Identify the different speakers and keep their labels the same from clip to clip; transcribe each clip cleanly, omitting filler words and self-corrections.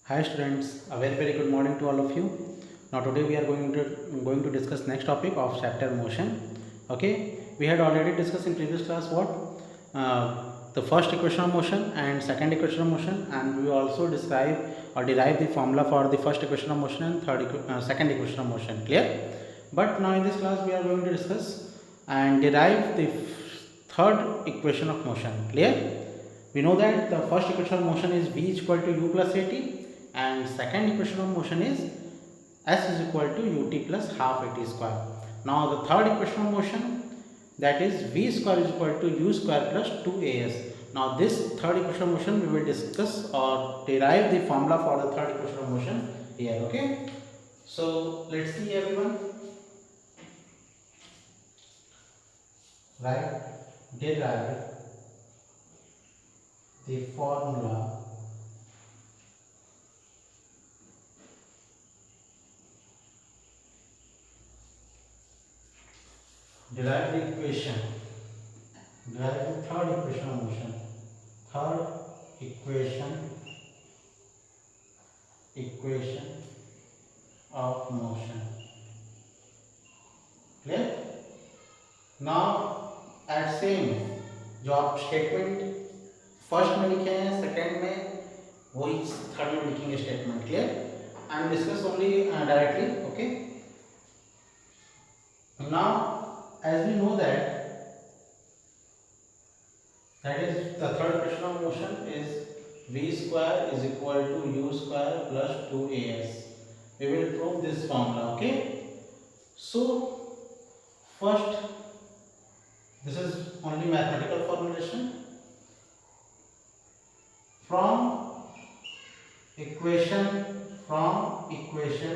Speaker 1: Hi students, a very good morning to all of you. Now today we are going to discuss next topic of chapter motion. Okay, we had already discussed in previous class what the first equation of motion and second equation of motion, and we also describe or derive the formula for the first equation of motion and second equation of motion. Clear? But now in this class we are going to discuss and derive the third equation of motion. Clear? We know that the first equation of motion is v is equal to u plus at, and second equation of motion is s is equal to ut plus half at square. Now the third equation of motion, that is v square is equal to u square plus 2as. Now this third equation of motion we will discuss or derive the formula for the third equation of motion here. Okay, so let's see everyone. Right, derive the formula derive the equation, derive the third equation of motion, third equation of motion. Clear? Now at same जो आप statement first में लिखे हैं second में वही third में लिखेंगे statement. Clear? I am discuss only directly. Okay, now as we know that is the third equation of motion is v square is equal to u square plus 2as. We will prove this formula. Okay, so first, this is only mathematical formulation. From equation first equation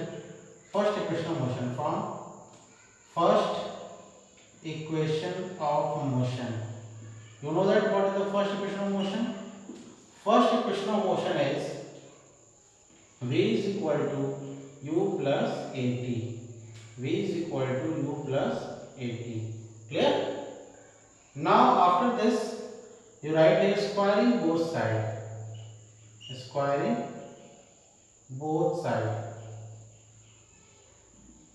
Speaker 1: of motion, from first equation of motion, you know that what is the first equation of motion? First equation of motion is v is equal to u plus at. V is equal to u plus at. Clear? Now after this you write here squaring both sides. Squaring both sides.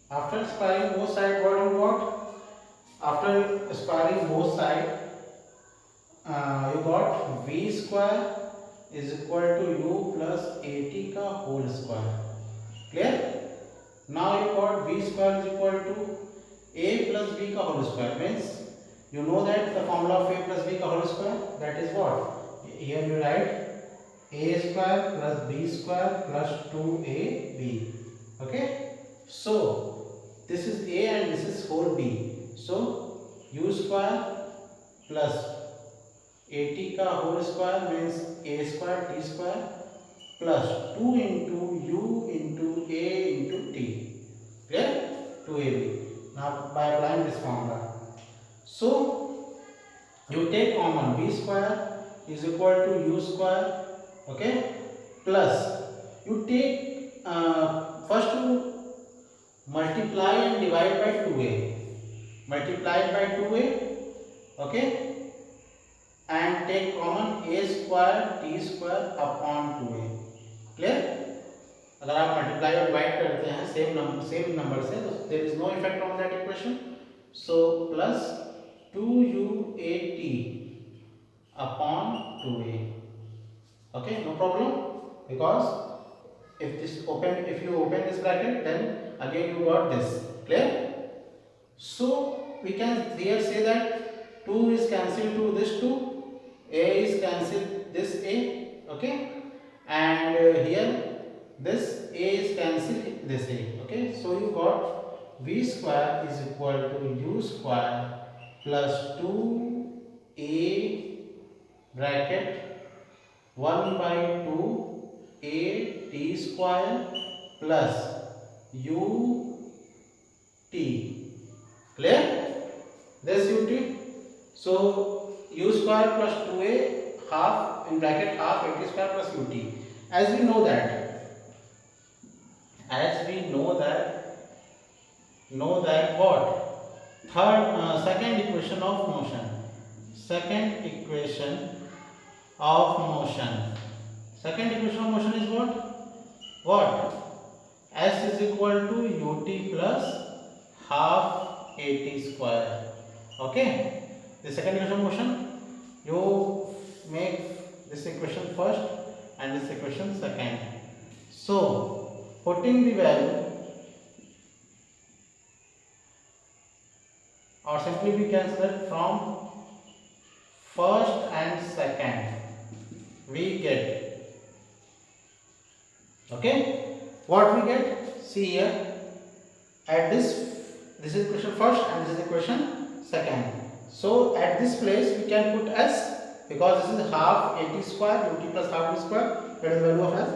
Speaker 1: After squaring both sides, what you got? After squaring both sides, you got v square is equal to u plus at का whole square. Clear? Now you got v square is equal to a plus b का whole square. Means you know that the formula of a plus b ka whole square, that is what? Here you write a square plus b square plus 2ab. Okay, so this is a and this is whole b. So u square plus at ka whole square means a square t square plus 2 into u into a into t. Clear? 2ab. Now by applying this formula, so you take common v square is equal to u square. Okay, plus you take first to multiply and divide by 2a, multiply by 2a. Okay, and take common a square t square upon 2a. Clear? अगर आप multiply और divide करते हैं same number से, तो there is no effect on that equation. So plus 2uat upon 2a. Okay, no problem, because if you open this bracket, then again you got this. Clear? So we can here say that 2 is cancelled to this 2, a is cancelled this a. Okay, and here this a is cancelled this a. Okay, so you got v square is equal to u square plus 2a bracket 1 by 2 a t square plus u t. Clear? This ut. So u square plus 2a half in bracket half a t square plus ut. As we know that what? Second equation of motion. Second equation of motion is what? what? S is equal to ut plus half at square. Okay. The second equation motion, you make this equation first and this equation second. So putting the value, or simply we can say that from first and second we get, okay, what we get, see here, at this is equation first and this is equation second. So at this place we can put s, because this is half at square, ut plus half at square, that is the value of s.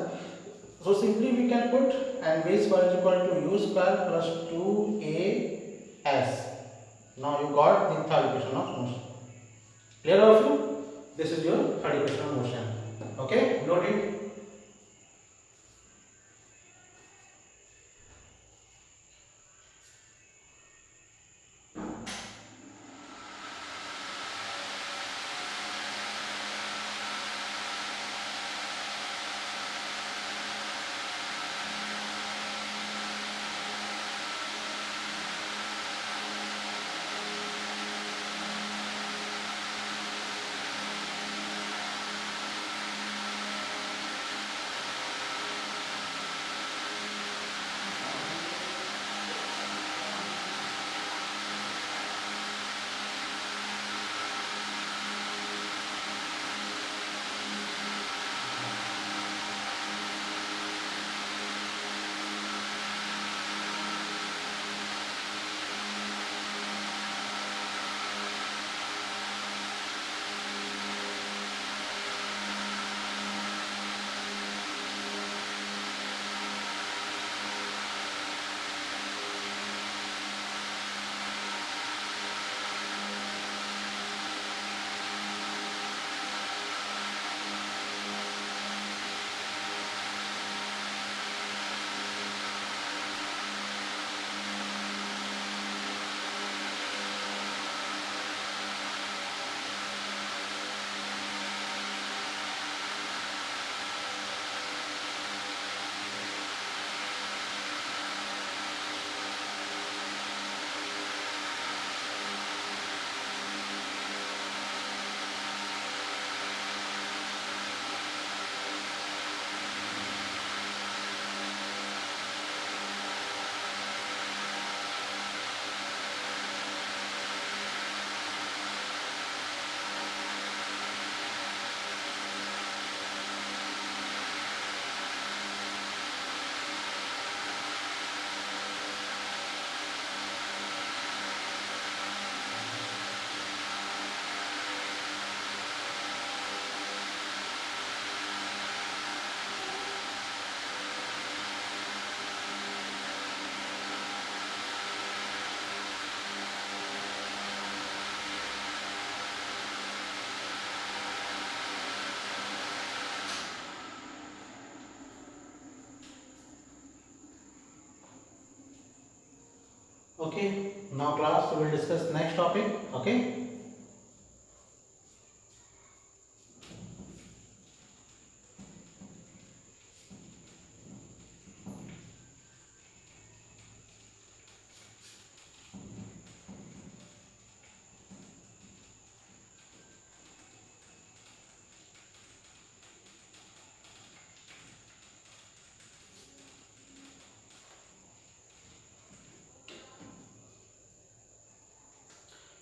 Speaker 1: So simply we can put, and v square is equal to u square plus 2as. Now you got the third equation of motion. Clear all of you? This is your third equation of motion. Okay, note it. Okay, now class we will discuss next topic. Okay.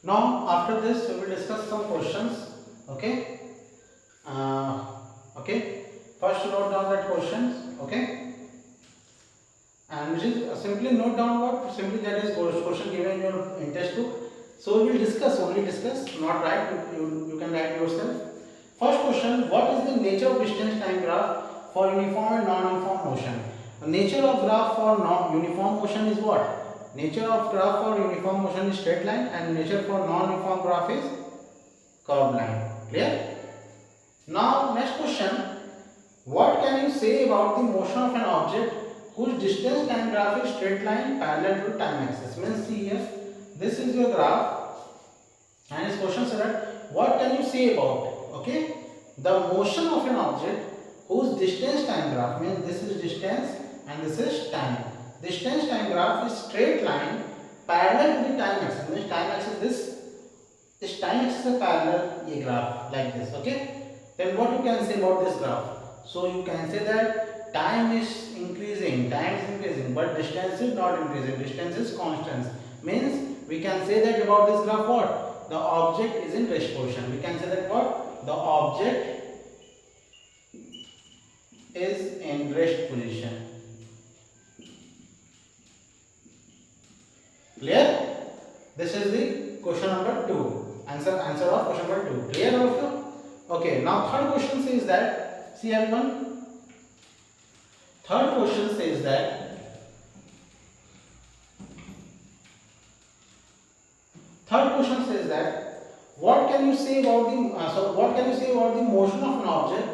Speaker 1: Now after this we will discuss some questions. Okay. Okay. First note down that questions. Okay. And which is simply note down what simply that is question given in your test book. So we will discuss, only discuss, not write. You can write yourself. First question: what is the nature of distance time graph for uniform and non-uniform motion? The nature of graph for non-uniform motion is what? Nature of graph for uniform motion is straight line, and nature for non-uniform graph is curved line. Clear? Now next question: what can you say about the motion of an object whose distance time graph is straight line parallel to time axis? Means see here, this is your graph, and this question said that what can you say about it? Okay, the motion of an object whose distance time graph, means this is distance and this is time. Distance time graph is straight line parallel to the time axis. Means time axis this time axis is parallel a graph like this. Okay. Then what you can say about this graph? So you can say that time is increasing, but distance is not increasing. Distance is constant. Means we can say that about this graph what? The object is in rest position. We can say that what? The object is in rest position. Clear? This is the question number 2. Answer of question number 2. Clear also? Okay. Now third question says that, see everyone. Third question says that what can you say about the motion of an object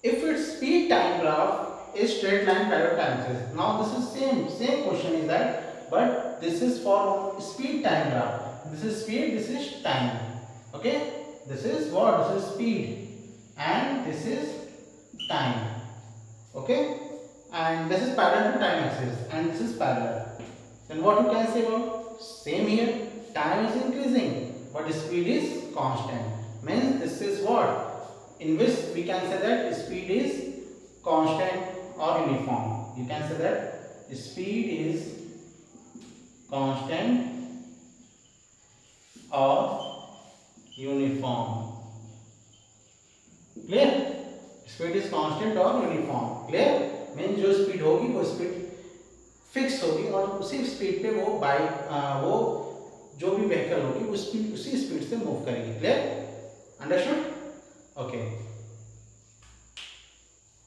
Speaker 1: if its speed time graph is straight line parallel time axis? Now this is same question is that, but this is for speed time graph. This is speed, this is time. Okay, this is what? This is speed and this is time. Okay, and this is parallel to time axis and this is parallel. Then what you can say about? Same here. Time is increasing, but speed is constant. Means this is what? In which we can say that speed is constant or uniform. You can say that speed is constant or uniform. Clear? Speed is constant or uniform. Clear? Means जो speed होगी वो speed fix होगी और उसी speed पे वो bike वो जो भी व्हीकल होगी उसी स्पीड से मूव करेगी. Clear? Understood? Okay.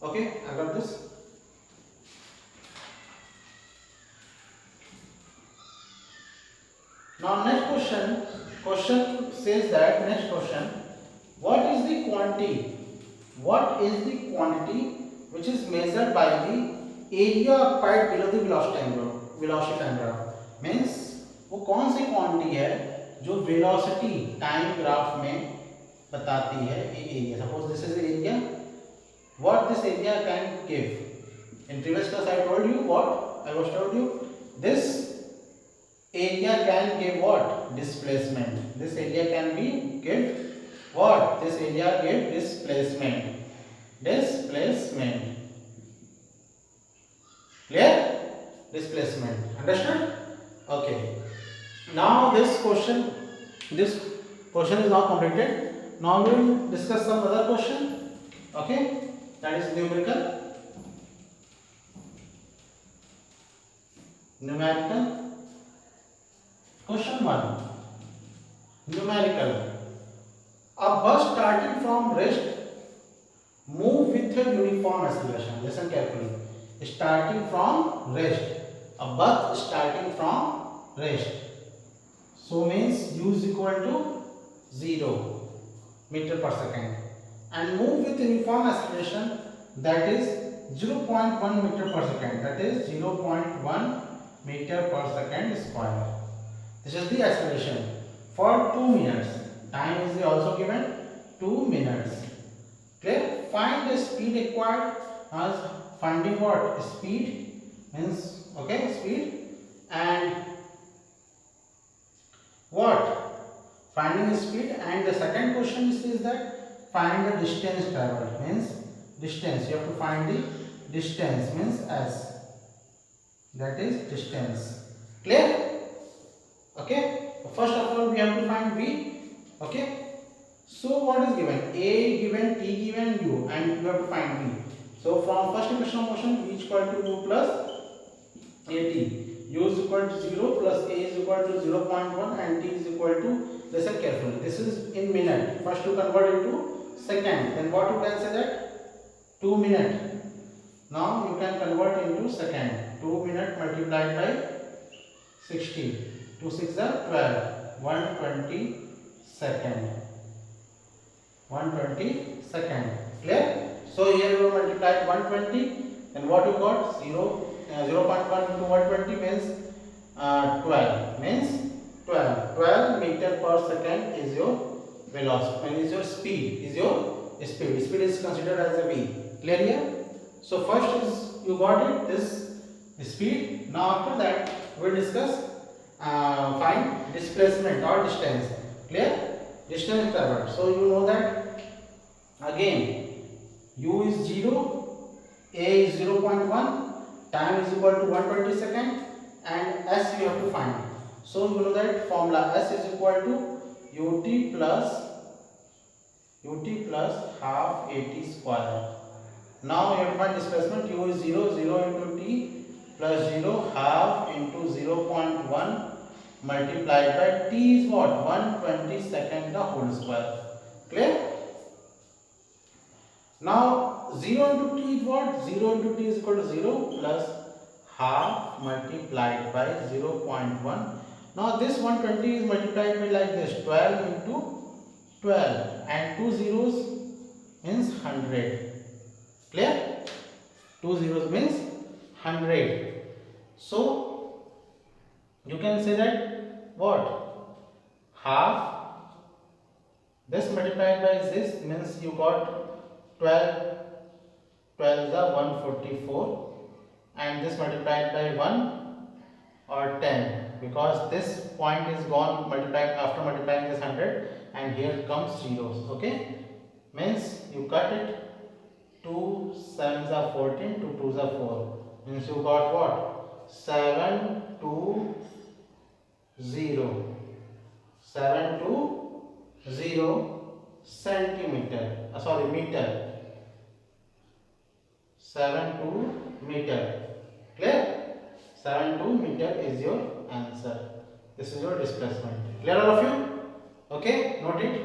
Speaker 1: Okay, I got this. Now next question says that, next question, what is the quantity which is measured by the area occupied below the velocity time graph? Means वो कौन सी quantity है जो velocity time graph में बताती है ये area. Suppose this is area. What this area can give? In previous class I told you what I was told you this area can give what? Displacement. This area can be give what? This area give displacement. Clear? Displacement. Understood? Okay. Now this question is now completed. Now we will discuss some other question. Okay? That is numerical. Question 1. Numerical. A bus starting from rest move with a uniform acceleration. Listen carefully. Starting from rest. A bus starting from rest. So means u is equal to 0 meter per second. And move with uniform acceleration, that is 0.1 meter per second. That is 0.1 meter per second square. This is the acceleration for 2 minutes. Time is also given 2 minutes. Clear? Find the speed required. As finding what? Speed means okay, speed and what? Finding speed. And the second question is that find the distance traveled. Means distance. You have to find the distance. Means s. That is distance. Clear? Okay, first of all we have to find v. Okay, so what is given? A given, t given, u, and you have to find v. So from first equation of motion, v is equal to u plus at. U is equal to 0 plus a is equal to 0.1 and t is equal to, listen carefully, this is in minute. First to convert into second. Then what you can say that 2 minute. Now you can convert into second. 2 minute multiplied by 60. 2 6 are 12. 120 second. 120 second. Clear? So here you multiplied 120, and what you got? 0.1 into 120 means 12. Means 12 meter per second is your velocity. And is your speed. Speed is considered as a v. Clear here? So first is you got it, this speed. Now after that we'll discuss find displacement or distance. Clear? Distance traveled. So you know that again u is 0, a is 0.1, time is equal to 120 second, and s you have to find. So you know that formula s is equal to ut plus half at square. Now you have to find displacement. U is 0, 0 into t plus 0 half into 0.1 multiplied by t is what? 120 second the whole square. Clear? Now 0 into t is what? 0 into t is equal to 0 plus half multiplied by 0.1. Now this 120 is multiplied by like this, 12 into 12, and 2 zeros means 100. Clear? 2 zeros means 100. So you can say that what? Half this multiplied by this means you got 12, 12 is 144, and this multiplied by 1 or 10, because this point is gone multiplied after multiplying this 100, and here comes zeros. Okay, means you cut it. 2 sevens are 14, 2 twos are 4, means you got what? 720, 720 centimeter, sorry, meter, 72 meter. Clear? 72 meter is your answer. This is your displacement. Clear all of you? Okay, note it.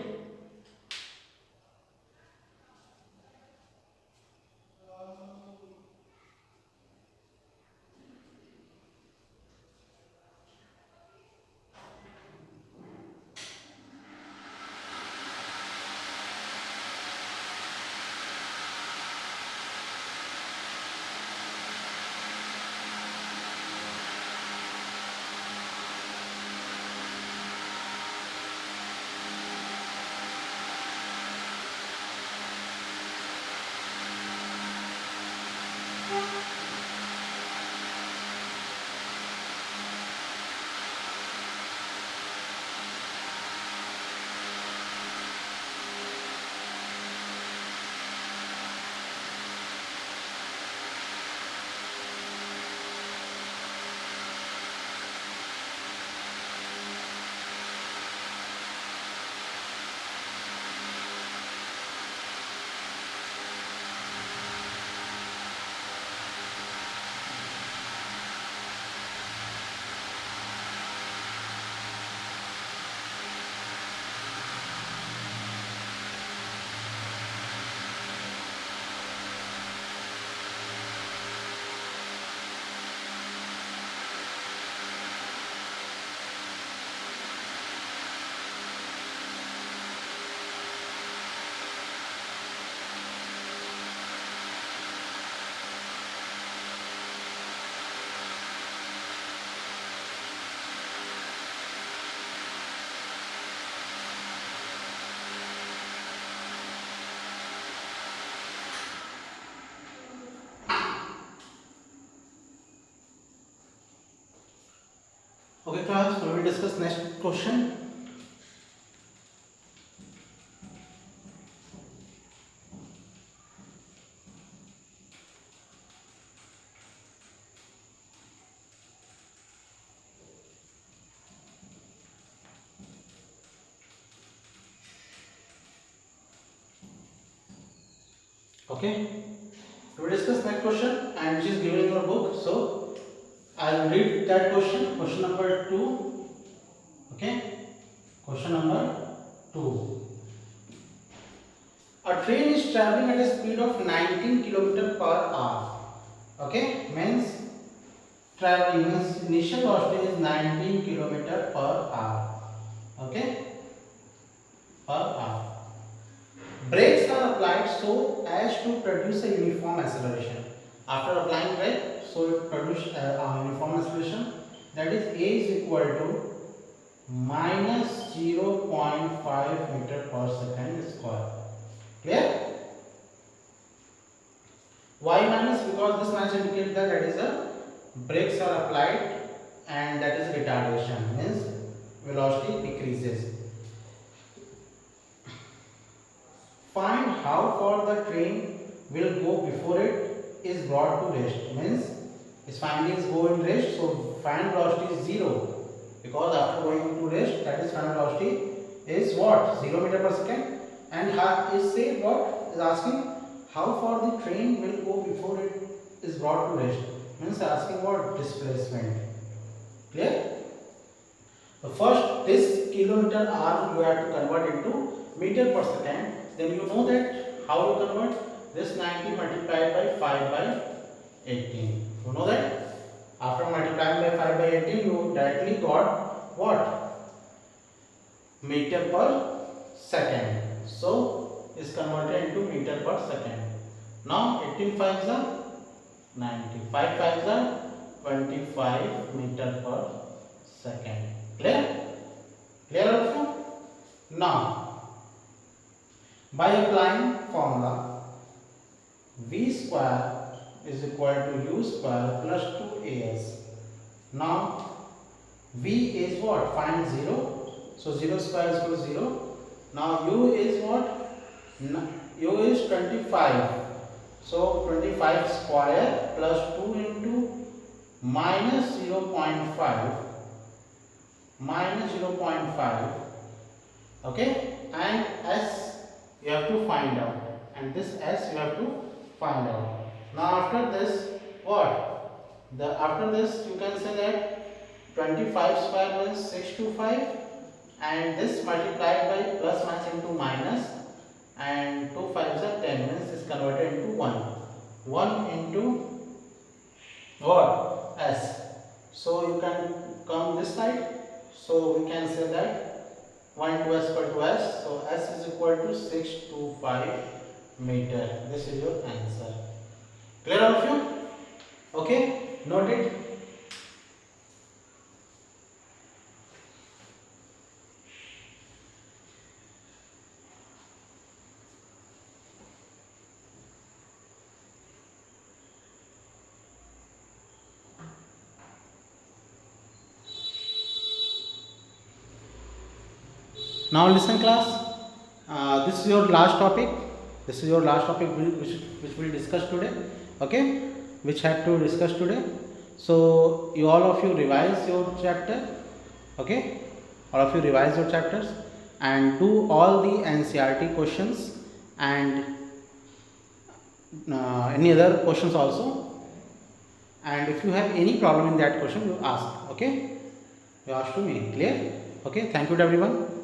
Speaker 1: Okay class, we will discuss next question. Okay, we will discuss next question, and which is given in your book. So I will read that question. Question number 2. Okay, question number 2. A train is traveling at a speed of 19 km per hour. Okay, means traveling means initial velocity is 19 km per hour. Okay, per hour. Brakes are applied so as to produce a uniform acceleration. After applying brake, so it produces uniform acceleration, that is a is equal to minus 0.5 meter per second square. Clear? Why minus? Because because this minus indicates that is a brakes are applied and that is retardation, means velocity decreases. Find how far the train will go before it is brought to rest, means its findings go in rest, so final velocity is 0 because after going to rest, that is final velocity is what? 0 meter per second. And is say what is asking how far the train will go before it is brought to rest, means asking what? Displacement. Clear? So first this kilometer hour you have to convert into meter per second. Then you know that how you convert this 90 multiplied by 5 by 18. You know that after multiplying by 5 by 18 you directly got what? Meter per second. So is converted into meter per second. Now 18 5s are 90, 5 5s are 25 meter per second. Clear? Clear also? Now by applying formula v square is equal to u square plus 2as. Now v is what? Find 0. So 0 square is equal to 0. Now u is what? U is 25. So 25 square plus 2 into minus 0.5 minus 0.5. Okay, and s you have to find out, and this s you have to find out. Now after this what? After this you can say that 25 square means 625, and this multiplied by plus minus into minus, and 2 5s are 10, means is converted into 1 into what? S. So you can come this side, so we can say that 1 into s equal to s, so s is equal to 625 meter. This is your answer. Clear all of you? Okay, note it. Now listen class, this is your last topic. This is your last topic which we will discuss today. Okay, which have to discuss today. So you all of you revise your chapter. Okay, all of you revise your chapters and do all the NCERT questions and any other questions also. And if you have any problem in that question, you ask. Okay, you ask to me. Clear? Okay, thank you to everyone.